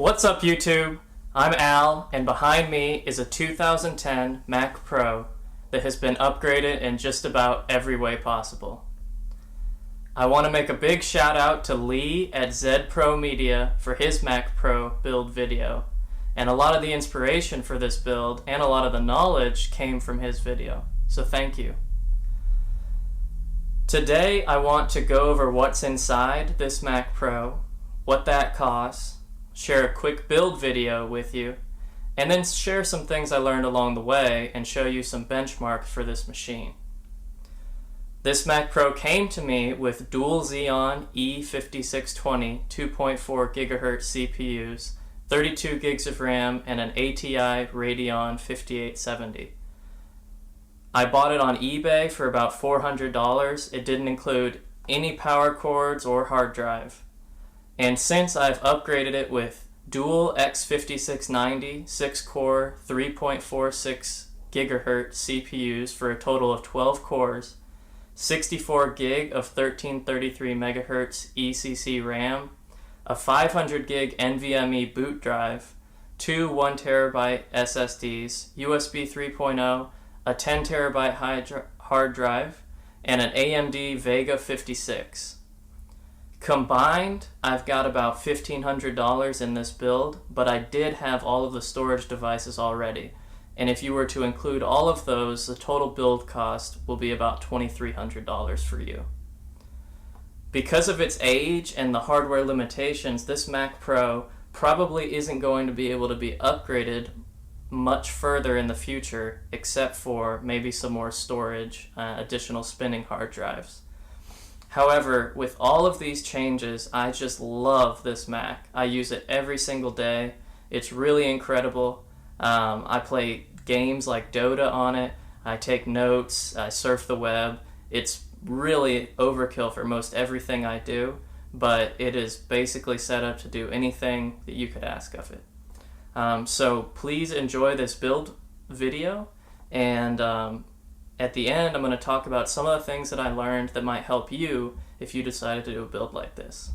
What's up YouTube? I'm Al, and behind me is a 2010 Mac Pro that has been upgraded in just about every way possible. I want to make a big shout out to Lee at Z Pro Media for his Mac Pro build video, and a lot of the inspiration for this build and a lot of the knowledge came from his video, so thank you. Today I want to go over what's inside this Mac Pro, what that costs, share a quick build video with you, and then share some things I learned along the way and show you some benchmarks for this machine. This Mac Pro came to me with dual Xeon E5620 2.4 GHz CPUs, 32 gigs of RAM, and an ATI Radeon 5870. I bought it on eBay for about $400. It didn't include any power cords or hard drive. And since I've upgraded it with dual X5690 6-core 3.46 GHz CPUs for a total of 12 cores, 64 gig of 1333 MHz ECC RAM, a 500 gig NVMe boot drive, two 1TB SSDs, USB 3.0, a 10 terabyte hard drive, and an AMD Vega 56. Combined, I've got about $1,500 in this build, but I did have all of the storage devices already. And if you were to include all of those, the total build cost will be about $2,300 for you. Because of its age and the hardware limitations, this Mac Pro probably isn't going to be able to be upgraded much further in the future, except for maybe some more storage, additional spinning hard drives. However, with all of these changes, I just love this Mac. I use it every single day. It's really incredible. I play games like Dota on it. I take notes. I surf the web. It's really overkill for most everything I do, but it is basically set up to do anything that you could ask of it. So please enjoy this build video, and at the end I'm going to talk about some of the things that I learned that might help you if you decided to do a build like this.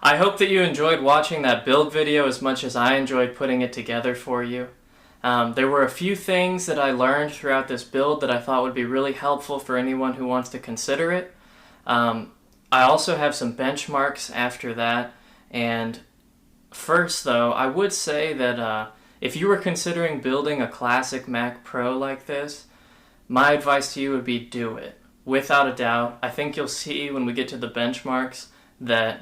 I hope that you enjoyed watching that build video as much as I enjoyed putting it together for you. There were a few things that I learned throughout this build that I thought would be really helpful for anyone who wants to consider it. I also have some benchmarks after that, and first though, I would say that if you were considering building a classic Mac Pro like this, my advice to you would be do it. Without a doubt, I think you'll see when we get to the benchmarks that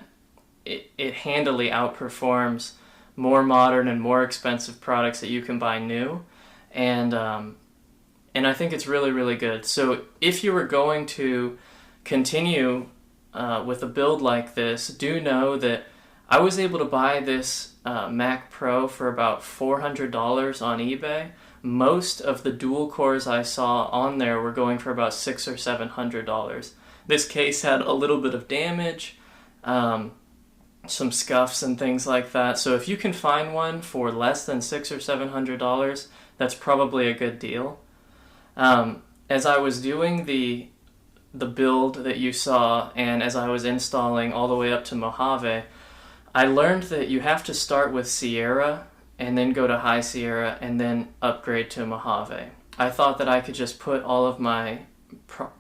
it handily outperforms more modern and more expensive products that you can buy new, and I think it's really, really good. So if you were going to continue with a build like this, do know that I was able to buy this Mac Pro for about $400 on eBay. Most of the dual cores I saw on there were going for about $600 or $700. This case had a little bit of damage, some scuffs and things like that. So if you can find one for less than $600 or $700, that's probably a good deal. As I was doing the build that you saw, and as I was installing all the way up to Mojave, I learned that you have to start with Sierra and then go to High Sierra and then upgrade to Mojave. I thought that I could just put all of my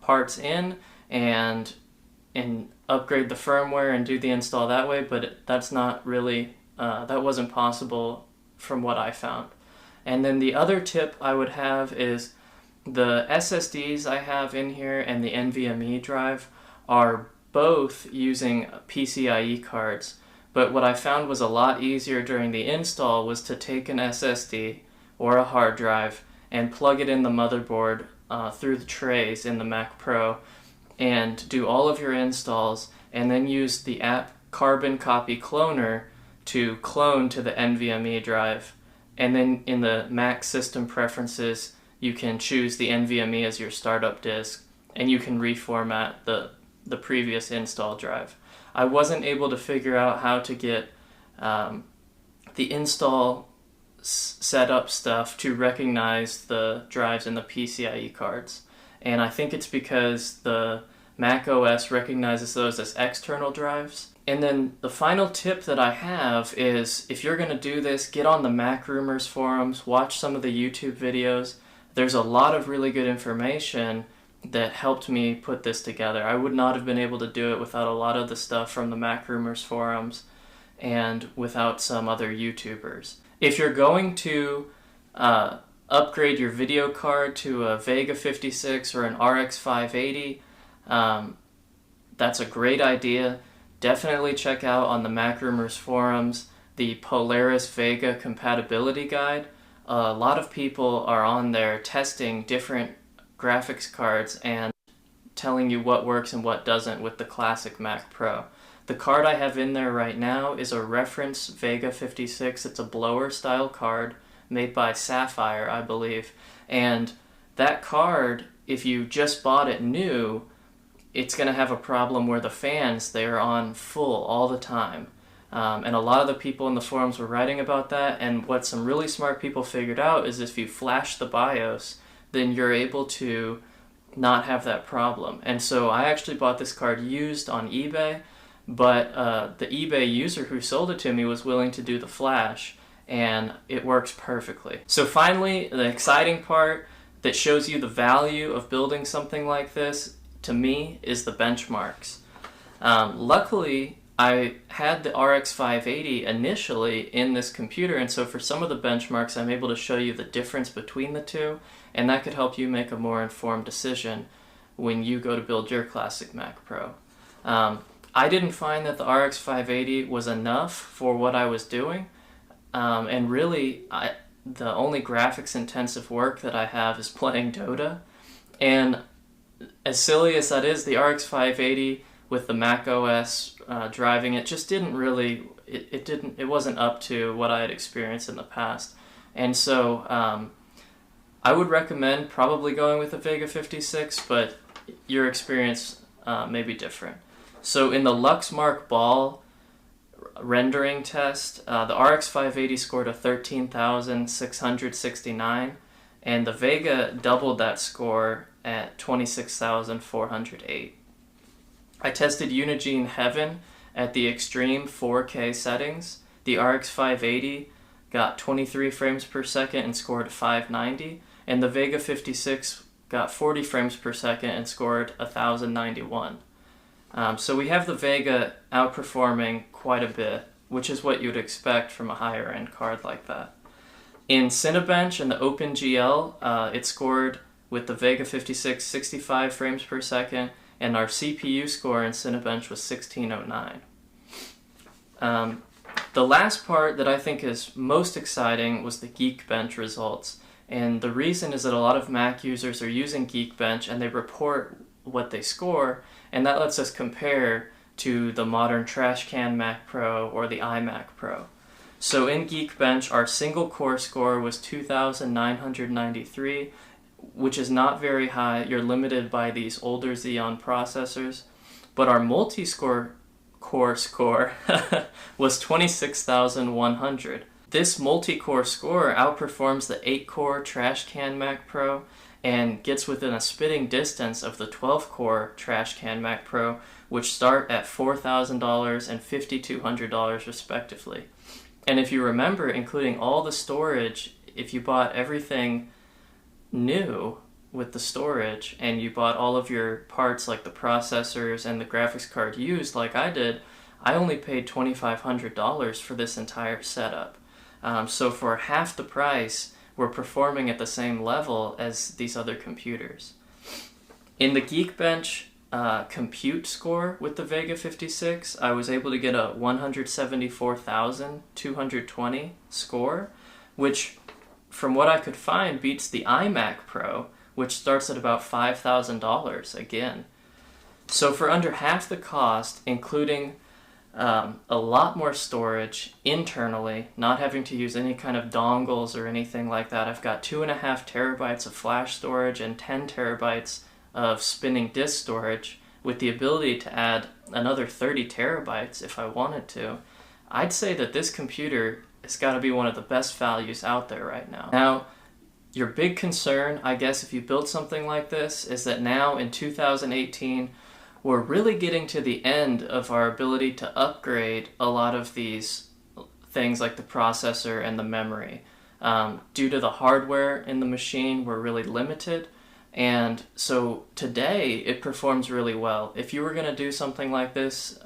parts in and upgrade the firmware and do the install that way, but that's not really, that wasn't possible from what I found. And then the other tip I would have is the SSDs I have in here and the NVMe drive are both using PCIe cards. But what I found was a lot easier during the install was to take an SSD or a hard drive and plug it in the motherboard through the trays in the Mac Pro and do all of your installs, and then use the app Carbon Copy Cloner to clone to the NVMe drive. And then in the Mac system preferences, you can choose the NVMe as your startup disk, and you can reformat the previous install drive. I wasn't able to figure out how to get the install setup stuff to recognize the drives in the PCIe cards. And I think it's because the Mac OS recognizes those as external drives. And then the final tip that I have is, if you're going to do this, get on the Mac Rumors forums, watch some of the YouTube videos. There's a lot of really good information that helped me put this together. I would not have been able to do it without a lot of the stuff from the Mac Rumors forums and without some other YouTubers. If you're going to upgrade your video card to a Vega 56 or an RX 580, that's a great idea. Definitely check out on the Mac Rumors forums the Polaris Vega compatibility guide. A lot of people are on there testing different graphics cards and telling you what works and what doesn't with the classic Mac Pro. The card I have in there right now is a reference Vega 56. It's a blower style card made by Sapphire, I believe. And that card, if you just bought it new, it's going to have a problem where the fans, they're on full all the time. And a lot of the people in the forums were writing about that, and what some really smart people figured out is if you flash the BIOS, then you're able to not have that problem. And so I actually bought this card used on eBay, but the eBay user who sold it to me was willing to do the flash, and it works perfectly. So finally, the exciting part that shows you the value of building something like this, to me, is the benchmarks. Luckily, I had the RX 580 initially in this computer, and so for some of the benchmarks I'm able to show you the difference between the two, and that could help you make a more informed decision when you go to build your classic Mac Pro. I didn't find that the RX 580 was enough for what I was doing, and really the only graphics intensive work that I have is playing Dota, and as silly as that is, the RX 580 with the Mac OS driving it just didn't really, it wasn't up to what I had experienced in the past. And so I would recommend probably going with the Vega 56, but your experience may be different. So in the Luxmark Ball rendering test, the RX 580 scored a 13,669, and the Vega doubled that score at 26,408. I tested Unigine Heaven At the extreme 4K settings, the RX 580 got 23 frames per second and scored 590, and the Vega 56 got 40 frames per second and scored 1091. So we have the Vega outperforming quite a bit, which is what you'd expect from a higher end card like that. In Cinebench and the OpenGL, it scored with the Vega 56 65 frames per second, and our CPU score in Cinebench was 1609. The last part that I think is most exciting was the Geekbench results. And the reason is that a lot of Mac users are using Geekbench and they report what they score, and that lets us compare to the modern trash can Mac Pro or the iMac Pro. So in Geekbench, our single core score was 2,993, which is not very high. You're limited by these older Xeon processors. But our multi-core score was 26,100. This multi-core score outperforms the 8-core trash can Mac Pro and gets within a spitting distance of the 12-core trash can Mac Pro, which start at $4,000 and $5,200 respectively. And if you remember, including all the storage, if you bought everything new with the storage and you bought all of your parts like the processors and the graphics card used like I did, I only paid $2,500 for this entire setup. So for half the price, we're performing at the same level as these other computers. In the Geekbench compute score with the Vega 56, I was able to get a 174,220 score, which from what I could find beats the iMac Pro, which starts at about $5,000 again. So for under half the cost, including a lot more storage internally, not having to use any kind of dongles or anything like that, I've got 2.5 terabytes of flash storage and 10 terabytes of spinning disk storage with the ability to add another 30 terabytes if I wanted to. I'd say that this computer has got to be one of the best values out there right now. Now, your big concern, I guess, if you build something like this, is that now in 2018, we're really getting to the end of our ability to upgrade a lot of these things like the processor and the memory. Due to the hardware in the machine, we're really limited. And so today, it performs really well. If you were going to do something like this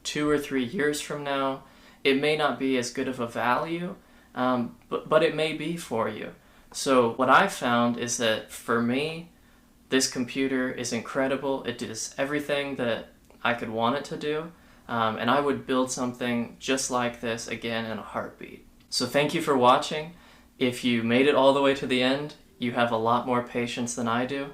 2 or 3 years from now, it may not be as good of a value, but it may be for you. So what I found is that for me, this computer is incredible. It does everything that I could want it to do, and I would build something just like this again in a heartbeat. So thank you for watching. If you made it all the way to the end, you have a lot more patience than I do.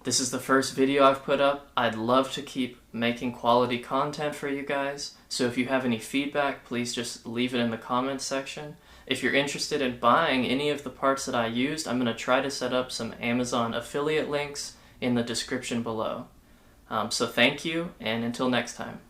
This is the first video I've put up. I'd love to keep making quality content for you guys. So if you have any feedback, please just leave it in the comments section. If you're interested in buying any of the parts that I used, I'm going to try to set up some Amazon affiliate links in the description below. So thank you, and until next time.